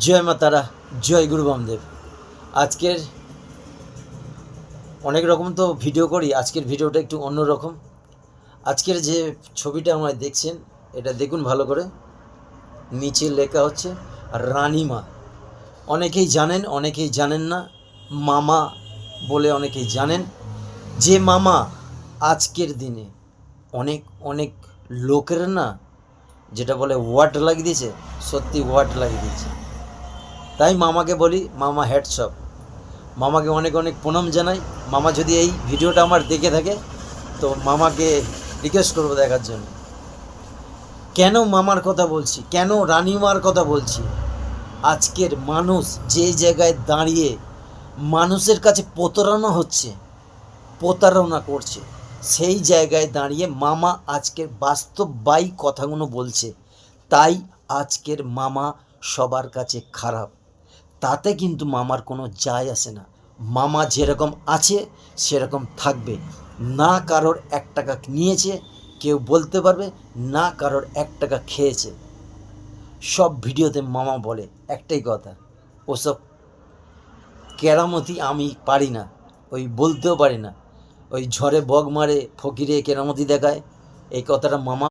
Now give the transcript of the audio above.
জয় মা তারা, জয় গুরু বামদেব। আজকের অনেক রকম তো ভিডিও করি, আজকের ভিডিওটা একটু অন্যরকম। আজকের যে ছবিটা আমরা দেখছেন, এটা দেখুন ভালো করে। নিচে লেখা হচ্ছে রানীমা। অনেকেই জানেন, অনেকেই জানেন না। মামা বলে অনেকেই জানেন। যে মামা আজকের দিনে অনেক অনেক লোকের না, যেটা বলে ওয়াট লাগিয়ে দিয়েছে, সত্যি ওয়াট লাগিয়ে দিয়েছে। তাই মামাকে বলি মামা হ্যাটসঅপ। মামাকে অনেক অনেক প্রণাম জানাই। মামা যদি এই ভিডিওটা আমার দেখে থাকে তো মামাকে রিকোয়েস্ট করবো দেখার জন্য। কেন মামার কথা বলছি, কেন রানীমার কথা বলছি? আজকের মানুষ যে জায়গায় দাঁড়িয়ে মানুষের কাছে প্রতারণা হচ্ছে, প্রতারণা করছে, সেই জায়গায় দাঁড়িয়ে মামা আজকের বাস্তববাই কথাগুলো বলছে। তাই আজকের মামা সবার কাছে খারাপ। তাতে কিন্তু মামার কোনো যায় আসে না। মামা যেরকম আছে সেরকম থাকবে। না কারোর 1 টাকা নিয়েছে কেউ বলতে পারবে, না কারোর 1 টাকা খেয়েছে। সব ভিডিওতে মামা বলে একটাই কথা, ওসব কেরামতি আমি পারি না, ওই বলতেও পারি না। ওই ঝড়ে বগ মারে ফকিরে কেরামতি দেখায়, এই কথাটা মামা